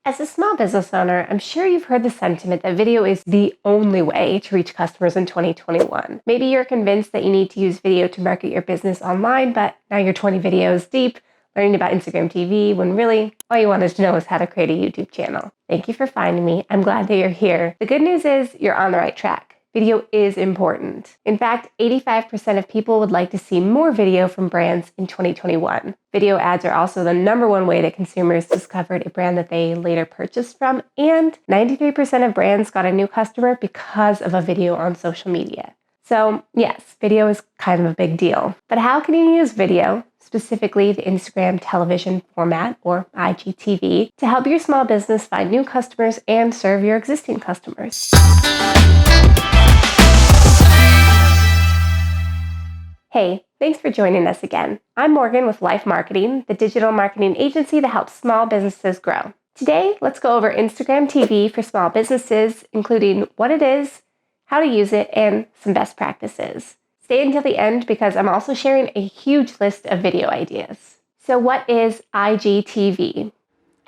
As a small business owner, I'm sure you've heard the sentiment that video is the only way to reach customers in 2021. Maybe you're convinced that you need to use video to market your business online, but now you're 20 videos deep learning about Instagram TV when really all you wanted to know is how to create a YouTube channel. Thank you for finding me. I'm glad that you're here. The good news is you're on the right track. Video is important. In fact, 85% of people would like to see more video from brands in 2021. Video ads are also the #1 way that consumers discovered a brand that they later purchased from, and 93% of brands got a new customer because of a video on social media. So yes, video is kind of a big deal. But how can you use video, specifically the Instagram television format, or IGTV, to help your small business find new customers and serve your existing customers? Hey, thanks for joining us again. I'm Morgan with LYFE Marketing, the digital marketing agency that helps small businesses grow. Today, let's go over Instagram TV for small businesses, including what it is, how to use it, and some best practices. Stay until the end because I'm also sharing a huge list of video ideas. So what is IGTV?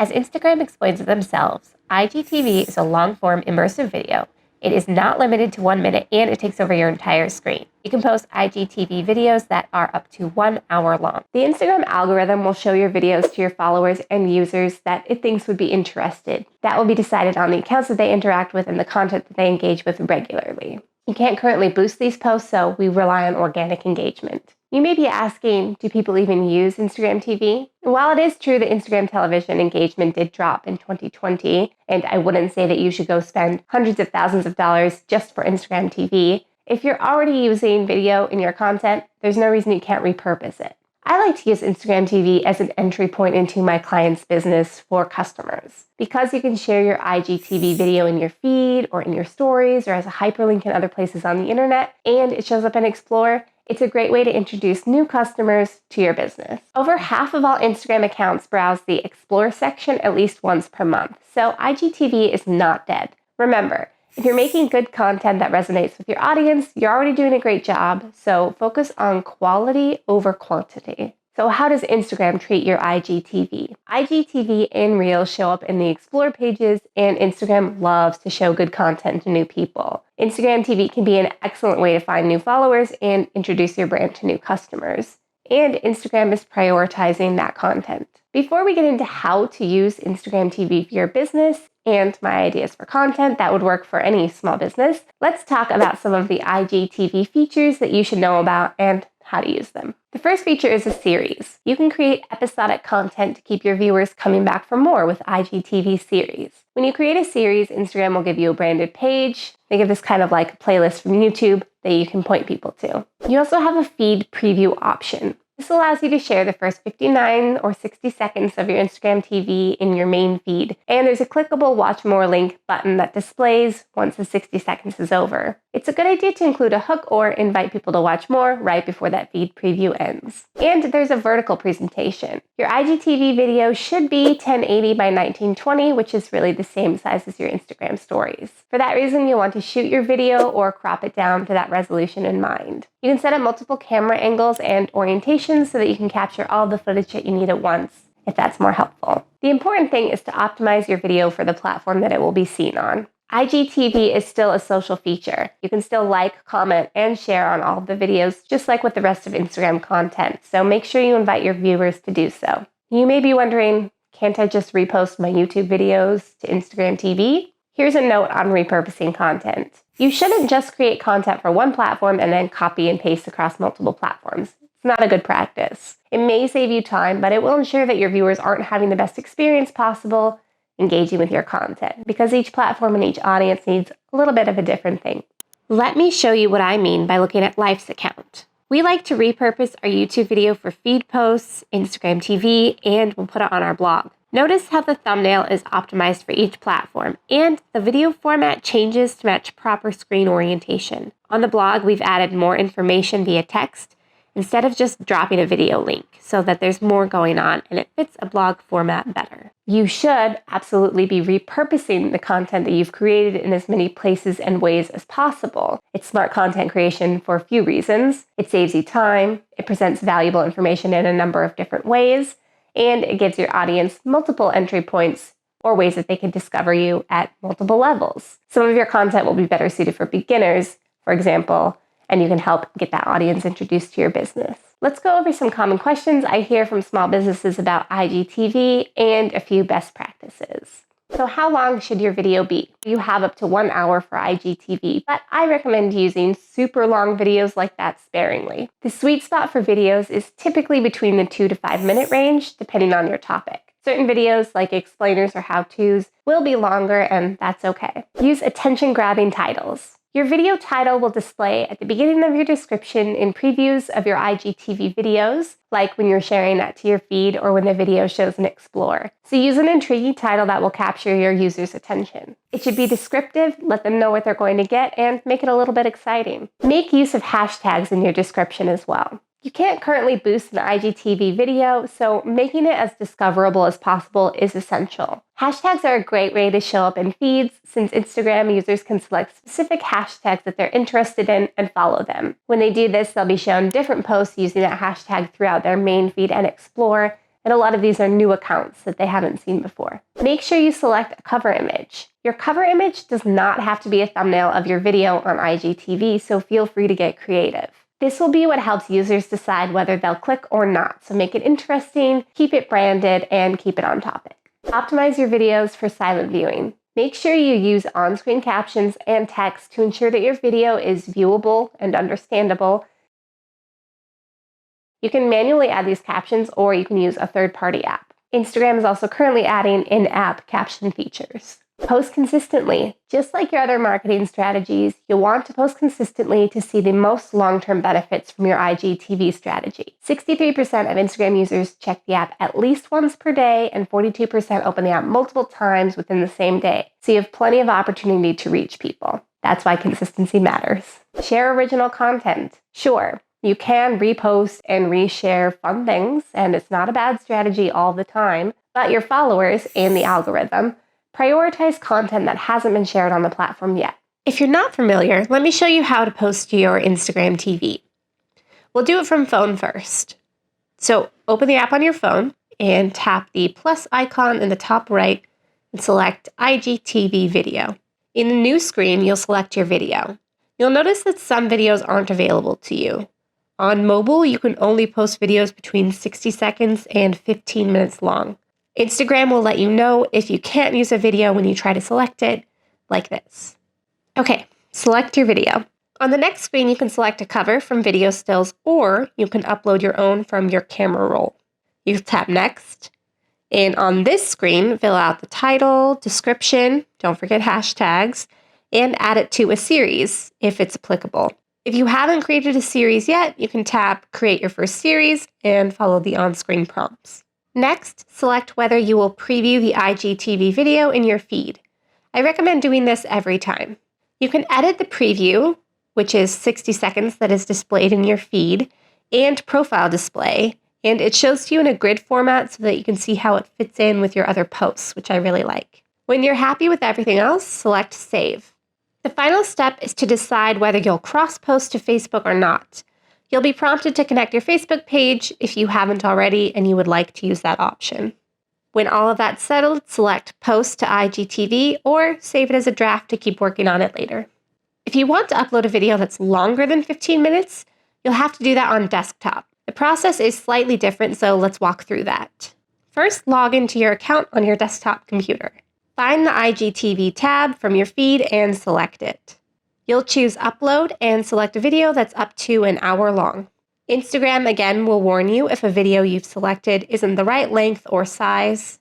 As Instagram explains it themselves, IGTV is a long-form immersive video. It is not limited to 1 minute, and it takes over your entire screen. You can post IGTV videos that are up to 1 hour long. The Instagram algorithm will show your videos to your followers and users that it thinks would be interested. That will be decided on the accounts that they interact with and the content that they engage with regularly. You can't currently boost these posts, so we rely on organic engagement. You may be asking, do people even use Instagram TV? While it is true that Instagram television engagement did drop in 2020, and I wouldn't say that you should go spend hundreds of thousands of dollars just for Instagram TV, if you're already using video in your content, there's no reason you can't repurpose it. I like to use Instagram TV as an entry point into my client's business for customers. Because you can share your IGTV video in your feed or in your stories or as a hyperlink in other places on the internet, and it shows up in Explore, it's a great way to introduce new customers to your business. Over half of all Instagram accounts browse the Explore section at least once per month, so IGTV is not dead. Remember, if you're making good content that resonates with your audience, you're already doing a great job, so focus on quality over quantity. So how does Instagram treat your IGTV? IGTV and Reels show up in the Explore pages, and Instagram loves to show good content to new people. Instagram TV can be an excellent way to find new followers and introduce your brand to new customers. And Instagram is prioritizing that content. Before we get into how to use Instagram TV for your business and my ideas for content that would work for any small business, let's talk about some of the IGTV features that you should know about and how to use them. The first feature is a series. You can create episodic content to keep your viewers coming back for more with IGTV series. When you create a series, Instagram will give you a branded page. They give this kind of like a playlist from YouTube that you can point people to. You also have a feed preview option. This allows you to share the first 59 or 60 seconds of your Instagram TV in your main feed, and there's a clickable Watch More link button that displays once the 60 seconds is over. It's a good idea to include a hook or invite people to watch more right before that feed preview ends. And there's a vertical presentation. Your IGTV video should be 1080 by 1920, which is really the same size as your Instagram stories. For that reason, you'll want to shoot your video or crop it down to that resolution in mind. You can set up multiple camera angles and orientations so that you can capture all the footage that you need at once, if that's more helpful. The important thing is to optimize your video for the platform that it will be seen on. IGTV is still a social feature. You can still like, comment, and share on all of the videos, just like with the rest of Instagram content, so make sure you invite your viewers to do so. You may be wondering, can't I just repost my YouTube videos to Instagram TV? Here's a note on repurposing content. You shouldn't just create content for one platform and then copy and paste across multiple platforms. It's not a good practice. It may save you time, but it will ensure that your viewers aren't having the best experience possible engaging with your content, because each platform and each audience needs a little bit of a different thing. Let me show you what I mean by looking at LYFE's account. We like to repurpose our YouTube video for feed posts, Instagram TV, and we'll put it on our blog. Notice how the thumbnail is optimized for each platform, and the video format changes to match proper screen orientation. On the blog, we've added more information via text instead of just dropping a video link, so that there's more going on and it fits a blog format better. You should absolutely be repurposing the content that you've created in as many places and ways as possible. It's smart content creation for a few reasons. It saves you time, it presents valuable information in a number of different ways, and it gives your audience multiple entry points or ways that they can discover you at multiple levels. Some of your content will be better suited for beginners, for example, and you can help get that audience introduced to your business. Let's go over some common questions I hear from small businesses about IGTV and a few best practices. So how long should your video be? You have up to 1 hour for IGTV, but I recommend using super long videos like that sparingly. The sweet spot for videos is typically between the 2 to 5 minute range, depending on your topic. Certain videos, like explainers or how-tos, will be longer, and that's okay. Use attention-grabbing titles. Your video title will display at the beginning of your description in previews of your IGTV videos, like when you're sharing that to your feed or when the video shows an explore. So use an intriguing title that will capture your users' attention. It should be descriptive, let them know what they're going to get, and make it a little bit exciting. Make use of hashtags in your description as well. You can't currently boost an IGTV video, so making it as discoverable as possible is essential. Hashtags are a great way to show up in feeds, since Instagram users can select specific hashtags that they're interested in and follow them. When they do this, they'll be shown different posts using that hashtag throughout their main feed and explore, and a lot of these are new accounts that they haven't seen before. Make sure you select a cover image. Your cover image does not have to be a thumbnail of your video on IGTV, so feel free to get creative. This will be what helps users decide whether they'll click or not, so make it interesting, keep it branded, and keep it on topic. Optimize your videos for silent viewing. Make sure you use on-screen captions and text to ensure that your video is viewable and understandable. You can manually add these captions, or you can use a third-party app. Instagram is also currently adding in-app caption features. Post consistently. Just like your other marketing strategies, you'll want to post consistently to see the most long-term benefits from your IGTV strategy. 63% of Instagram users check the app at least once per day, and 42% open the app multiple times within the same day. So you have plenty of opportunity to reach people. That's why consistency matters. Share original content. Sure, you can repost and reshare fun things, and it's not a bad strategy all the time, but your followers and the algorithm prioritize content that hasn't been shared on the platform yet. If you're not familiar, let me show you how to post to your Instagram TV. We'll do it from phone first. So open the app on your phone and tap the plus icon in the top right and select IGTV video. In the new screen, you'll select your video. You'll notice that some videos aren't available to you. On mobile, you can only post videos between 60 seconds and 15 minutes long. Instagram will let you know if you can't use a video when you try to select it, like this. Okay, select your video. On the next screen, you can select a cover from video stills, or you can upload your own from your camera roll. You tap Next, and on this screen, fill out the title, description, don't forget hashtags, and add it to a series if it's applicable. If you haven't created a series yet, you can tap Create Your First Series and follow the on-screen prompts. Next, select whether you will preview the IGTV video in your feed. I recommend doing this every time. You can edit the preview, which is 60 seconds that is displayed in your feed, and profile display, and it shows to you in a grid format so that you can see how it fits in with your other posts, which I really like. When you're happy with everything else, select Save. The final step is to decide whether you'll cross-post to Facebook or not. You'll be prompted to connect your Facebook page if you haven't already and you would like to use that option. When all of that's settled, select Post to IGTV or save it as a draft to keep working on it later. If you want to upload a video that's longer than 15 minutes, you'll have to do that on desktop. The process is slightly different, so let's walk through that. First, log into your account on your desktop computer. Find the IGTV tab from your feed and select it. You'll choose Upload and select a video that's up to an hour long. Instagram, again, will warn you if a video you've selected isn't the right length or size.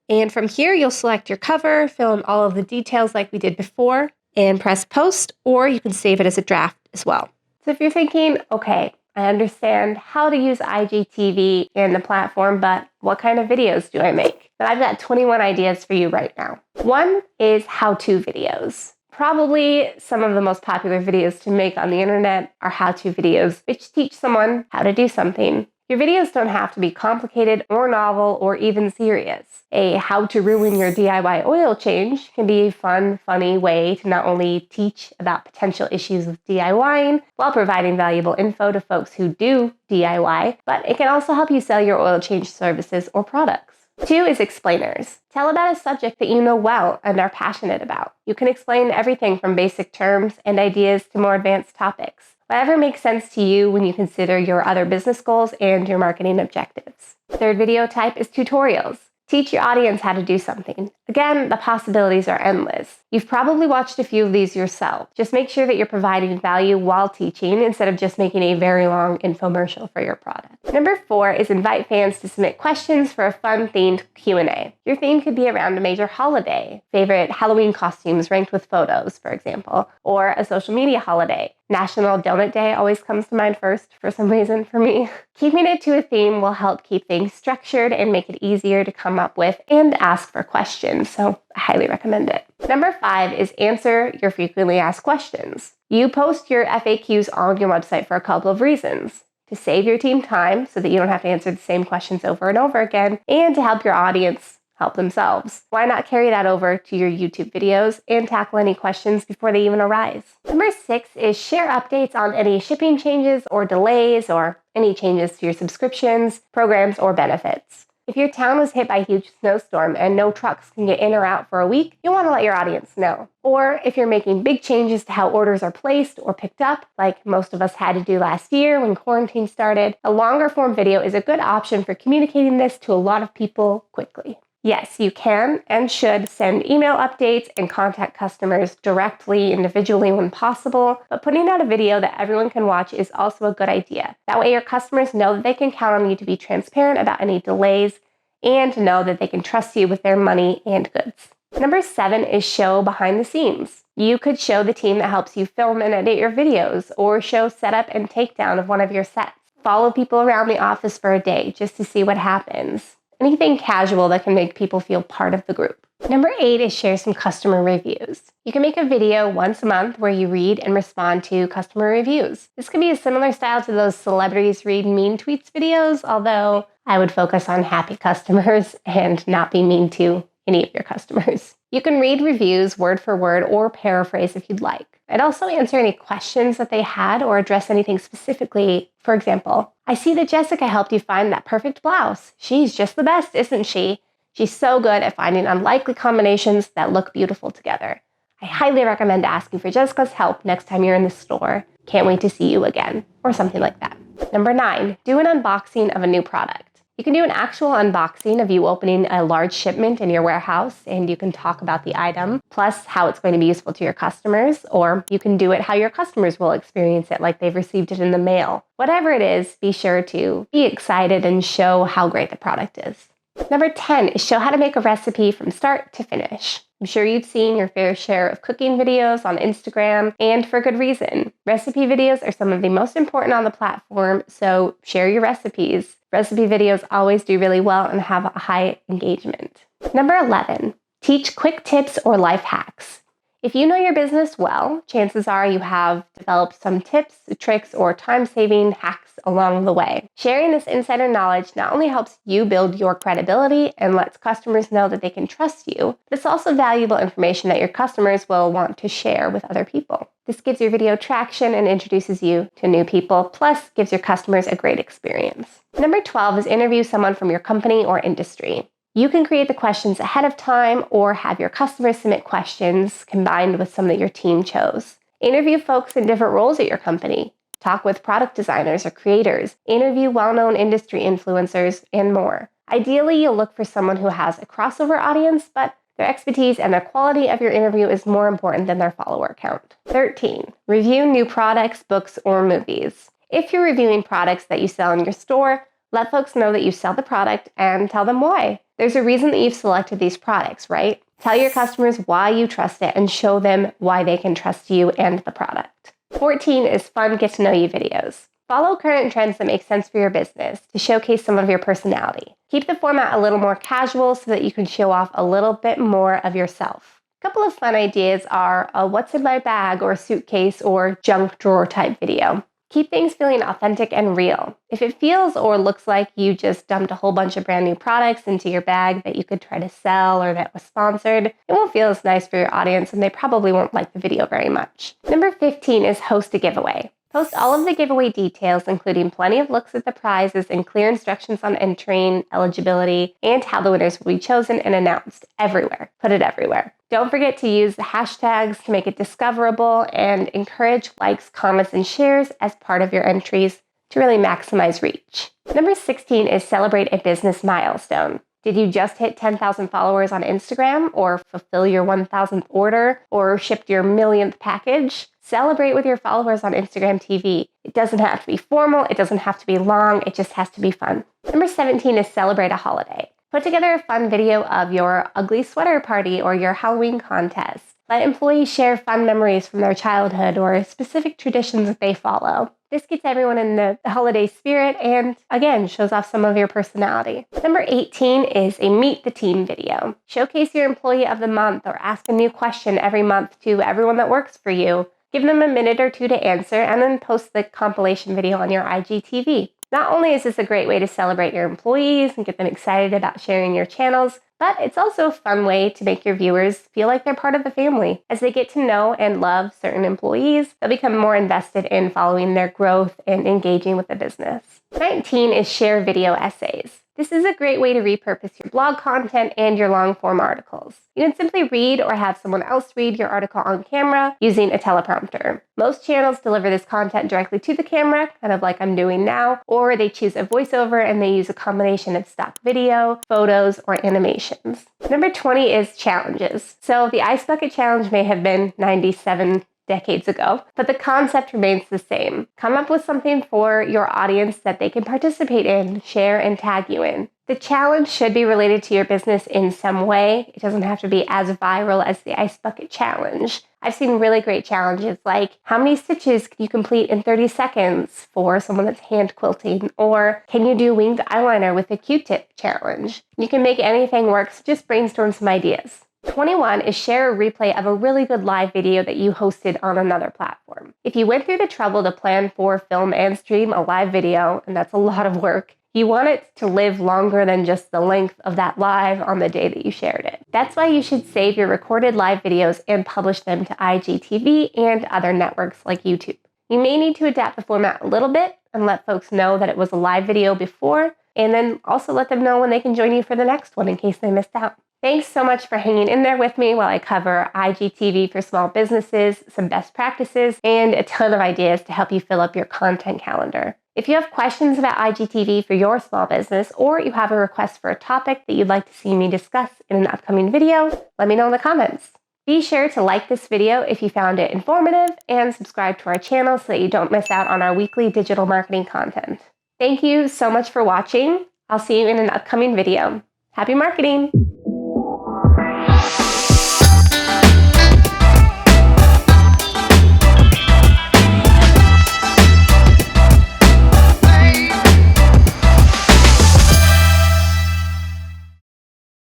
And from here, you'll select your cover, fill in all of the details like we did before, and press Post, or you can save it as a draft as well. So if you're thinking, okay, I understand how to use IGTV and the platform, but what kind of videos do I make? Then I've got 21 ideas for you right now. One is how-to videos. Probably some of the most popular videos to make on the internet are how-to videos, which teach someone how to do something. Your videos don't have to be complicated or novel or even serious. A how to ruin your DIY oil change can be a fun, funny way to not only teach about potential issues with DIYing while providing valuable info to folks who do DIY, but it can also help you sell your oil change services or products. 2 is explainers. Tell about a subject that you know well and are passionate about. You can explain everything from basic terms and ideas to more advanced topics. Whatever makes sense to you when you consider your other business goals and your marketing objectives. 3rd video type is tutorials. Teach your audience how to do something. Again, the possibilities are endless. You've probably watched a few of these yourself. Just make sure that you're providing value while teaching instead of just making a very long infomercial for your product. Number 4 is invite fans to submit questions for a fun themed Q&A. Your theme could be around a major holiday, favorite Halloween costumes ranked with photos, for example, or a social media holiday. National Donut Day always comes to mind first for some reason for me. Keeping it to a theme will help keep things structured and make it easier to come up with and ask for questions, so I highly recommend it. Number 5 is answer your frequently asked questions. You post your FAQs on your website for a couple of reasons. To save your team time so that you don't have to answer the same questions over and over again, and to help your audience help themselves. Why not carry that over to your YouTube videos and tackle any questions before they even arise? Number 6 is share updates on any shipping changes or delays or any changes to your subscriptions, programs, or benefits. If your town was hit by a huge snowstorm and no trucks can get in or out for a week, you'll want to let your audience know. Or if you're making big changes to how orders are placed or picked up, like most of us had to do last year when quarantine started, a longer form video is a good option for communicating this to a lot of people quickly. Yes, you can and should send email updates and contact customers directly, individually when possible, but putting out a video that everyone can watch is also a good idea. That way your customers know that they can count on you to be transparent about any delays and to know that they can trust you with their money and goods. Number 7 is show behind the scenes. You could show the team that helps you film and edit your videos, or show setup and takedown of one of your sets. Follow people around the office for a day just to see what happens. Anything casual that can make people feel part of the group. Number 8 is share some customer reviews. You can make a video once a month where you read and respond to customer reviews. This could be a similar style to those celebrities read mean tweets videos, although I would focus on happy customers and not be mean to any of your customers. You can read reviews word for word or paraphrase if you'd like. I'd also answer any questions that they had or address anything specifically. For example, I see that Jessica helped you find that perfect blouse. She's just the best, isn't she? She's so good at finding unlikely combinations that look beautiful together. I highly recommend asking for Jessica's help next time you're in the store. Can't wait to see you again, or something like that. Number 9, do an unboxing of a new product. You can do an actual unboxing of you opening a large shipment in your warehouse, and you can talk about the item, plus how it's going to be useful to your customers, or you can do it how your customers will experience it, like they've received it in the mail. Whatever it is, be sure to be excited and show how great the product is. Number 10 is show how to make a recipe from start to finish. I'm sure you've seen your fair share of cooking videos on Instagram, and for good reason. Recipe videos are some of the most important on the platform, so share your recipes. Recipe videos always do really well and have a high engagement. Number 11, teach quick tips or life hacks. If you know your business well, chances are you have developed some tips, tricks, or time-saving hacks along the way. Sharing this insider knowledge not only helps you build your credibility and lets customers know that they can trust you, but it's also valuable information that your customers will want to share with other people. This gives your video traction and introduces you to new people, plus gives your customers a great experience. Number 12 is interview someone from your company or industry. You can create the questions ahead of time or have your customers submit questions combined with some that your team chose. Interview folks in different roles at your company. Talk with product designers or creators. Interview well-known industry influencers and more. Ideally, you'll look for someone who has a crossover audience, but their expertise and the quality of your interview is more important than their follower count. 13, review new products, books, or movies. If you're reviewing products that you sell in your store, let folks know that you sell the product and tell them why. There's a reason that you've selected these products, right? Tell your customers why you trust it and show them why they can trust you and the product. 14 is fun get-to-know-you videos. Follow current trends that make sense for your business to showcase some of your personality. Keep the format a little more casual so that you can show off a little bit more of yourself. A couple of fun ideas are a what's in my bag or suitcase or junk drawer type video. Keep things feeling authentic and real. If it feels or looks like you just dumped a whole bunch of brand new products into your bag that you could try to sell or that was sponsored, it won't feel as nice for your audience and they probably won't like the video very much. Number 15 is host a giveaway. Post all of the giveaway details, including plenty of looks at the prizes and clear instructions on entering, eligibility, and how the winners will be chosen and announced everywhere. Put it everywhere. Don't forget to use the hashtags to make it discoverable and encourage likes, comments, and shares as part of your entries to really maximize reach. Number 16 is celebrate a business milestone. Did you just hit 10,000 followers on Instagram, or fulfill your 1,000th order, or shipped your millionth package? Celebrate with your followers on Instagram TV. It doesn't have to be formal, it doesn't have to be long, it just has to be fun. Number 17 is celebrate a holiday. Put together a fun video of your ugly sweater party or your Halloween contest. Let employees share fun memories from their childhood or specific traditions that they follow. This gets everyone in the holiday spirit and, again, shows off some of your personality. Number 18 is a Meet the Team video. Showcase your employee of the month or ask a new question every month to everyone that works for you. Give them a minute or two to answer and then post the compilation video on your IGTV. Not only is this a great way to celebrate your employees and get them excited about sharing your channels, but it's also a fun way to make your viewers feel like they're part of the family. As they get to know and love certain employees, they'll become more invested in following their growth and engaging with the business. 19 is share video essays. This is a great way to repurpose your blog content and your long-form articles. You can simply read or have someone else read your article on camera using a teleprompter. Most channels deliver this content directly to the camera, kind of like I'm doing now, or they choose a voiceover and they use a combination of stock video, photos, or animations. Number 20 is challenges. So the Ice Bucket Challenge may have been 97 decades ago, but the concept remains the same. Come up with something for your audience that they can participate in, share, and tag you in. The challenge should be related to your business in some way. It doesn't have to be as viral as the Ice Bucket Challenge. I've seen really great challenges like how many stitches can you complete in 30 seconds for someone that's hand quilting, or can you do winged eyeliner with a Q-tip challenge? You can make anything work, so just brainstorm some ideas. 21 is share a replay of a really good live video that you hosted on another platform. If you went through the trouble to plan for, film, and stream a live video, and that's a lot of work, you want it to live longer than just the length of that live on the day that you shared it. That's why you should save your recorded live videos and publish them to IGTV and other networks like YouTube. You may need to adapt the format a little bit and let folks know that it was a live video before, and then also let them know when they can join you for the next one in case they missed out. Thanks so much for hanging in there with me while I cover IGTV for small businesses, some best practices, and a ton of ideas to help you fill up your content calendar. If you have questions about IGTV for your small business, or you have a request for a topic that you'd like to see me discuss in an upcoming video, let me know in the comments. Be sure to like this video if you found it informative and subscribe to our channel so that you don't miss out on our weekly digital marketing content. Thank you so much for watching. I'll see you in an upcoming video. Happy marketing!